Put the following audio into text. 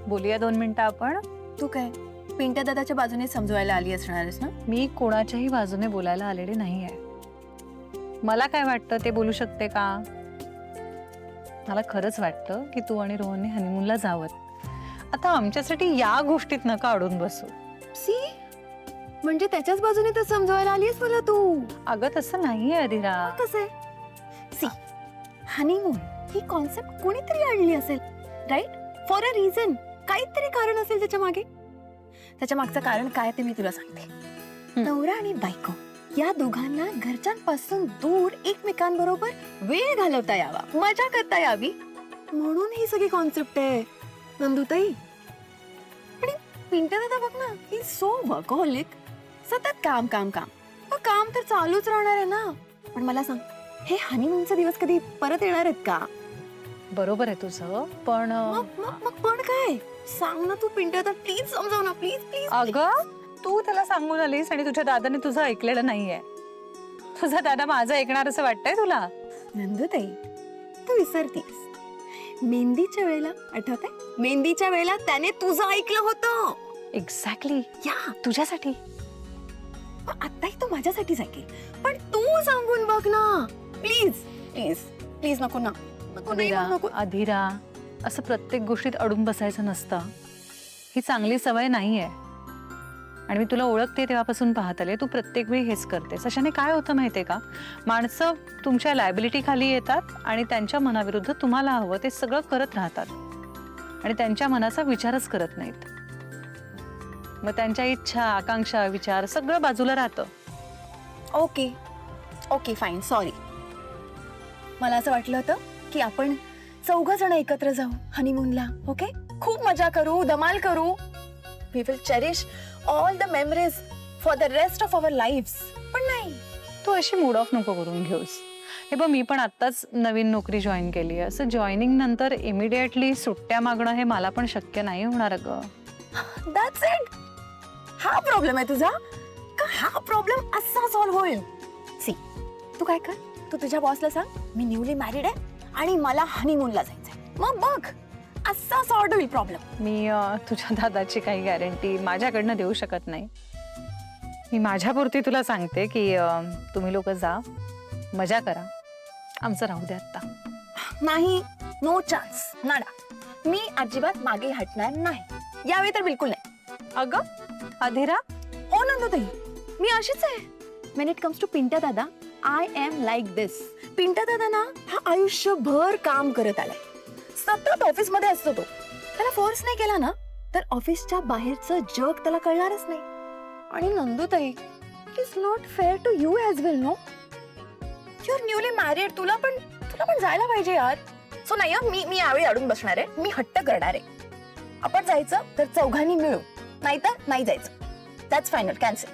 बोलूया 2 मिनिटं आपण. तू काय पिंट्या दादाच्या बाजूने समजवायला आली असणारच ना? मी कोणाच्याही बाजूने बोलायला आलेली नाहीये. मला काय वाटतं ते बोलू शकते का? मला खरंच वाटतं की तू आणि रोहनने हनीमूनला जावं. आता आमच्यासाठी या गोष्टीत नका अडून बसू. सी म्हणजे त्याच्याच बाजूने तर समजवायला आलीस मला तू. अगं तसं नाहीये अधीरा. कसं आहे? सी हनीमून ही कॉन्सेप्ट कोणीतरी आणली असेल, राईट? For a reason. काहीतरी कारण असेल त्याच्या मागे. त्याच्या मागचं कारण काय ते मी तुला सांगते. नवरा आणि बायको या दोघांना घरच्यांपासून दूर एकमेकांबरोबर वेळ घालवता यावा, मजा करता यावी, म्हणून ही सगळी कॉन्सेप्ट आहे नंदुताई. आणि पिंट्या दादा बघ ना, ही सो वर्कहॉलिक. सतत काम काम काम. काम तर चालूच राहणार आहे ना. पण मला सांग, हे हनीमूनचे दिवस कधी परत येणार आहेत का? बरोबर आहे तुझं, पण पण काय सांग ना तू पिंट्या दादा, प्लीज समजाव ना, प्लीज प्लीज. अगं तू त्याला सांगून आलीस आणि तुझ्या दादाने तुझं ऐकलेलं नाहीये. तुझा दादा माझं ऐकणार असं वाटतंय तुला? नंदुताई तू विसरतीस, मेहंदीच्या वेळेला आठवतंय? मेहंदीच्या वेळेला त्याने तुझं ऐकलं होतं. एक्झॅक्टली. या तुझ्यासाठी. आताही तो माझ्यासाठीच ऐकेल, पण तू सांगून बघ ना, प्लीज प्लीज प्लीज. नको ना, नको नाही नको. अधीरा, असं प्रत्येक गोष्टीत अडून बसायचं नसतं. ही चांगली सवय नाहीये. आणि मी तुला ओळखते तेव्हापासून पाहत आले, तू प्रत्येक वेळी हेच करतेस. अशाने काय होतं माहितीये का, माणसं तुमच्या लायबिलिटी खाली येतात आणि त्यांच्या मनाविरुद्ध तुम्हाला हवं ते सगळं करत राहतात आणि त्यांच्या मनाचा विचारच करत नाहीत. मग त्यांच्या इच्छा, आकांक्षा, विचार सगळं बाजूला राहतं. Okay okay fine, sorry. मला असं वाटलं होतं की आपण 4 जण एकत्र जाऊ हनीमूनला. ओके, खूप मजा करू, धमाल करू. We will cherish all the memories for the rest of our lives. पण नाही, तू अशी मूड ऑफ नको करून घेऊस. हे बघ, मी पण आत्ताच नवीन नोकरी जॉईन केली आहे. असं जॉईनिंग नंतर इमिडिएटली सुट्ट्या मागणं हे मला पण शक्य नाही होणार ग. That's it. हा प्रॉब्लेम आहे तुझा का? हा प्रॉब्लेम असा सॉल्व्ह होईल. सी तू काय कर, तू तुझ्या बॉसला सांग मी न्यूली मॅरिड आहे आणि मला हनीमूनला जायचंय. मग बघ असा सॉल्व्ह होईल प्रॉब्लेम. मी तुझ्या दादाची काही गॅरंटी माझ्याकडनं देऊ शकत नाही. मी माझ्यापुरती तुला सांगते की तुम्ही लोक जा, मजा करा, आमचं राहू दे आत्ता. नाही, नो चान्स, नाडा. मी अजिबात मागे हटणार नाही यावेळी तर बिलकुल नाही. अगं अधीरा, हो नंदुताई, मी अशीच आहे. When it comes to Pintya दादा, आय एम लाईक दिस. पिंट्या दादा ना हा आयुष्यभर काम करत आलाय. सतत ऑफिस मध्ये असतो तो. त्याला फोर्स नाही केला ना तर ऑफिसच्या बाहेरचं जग त्याला कळणारच नाही. आणि Nandutai, it is not fair to you as well. No, you are newly married. तुला पण जायला पाहिजे यार. सो नाही, मी यावेळी अडून बसणार आहे. मी हट्ट करणार आहे. आपण जायचं तर 4घांनी मिळून, नाहीतर नाही जायचं. That's final, cancel.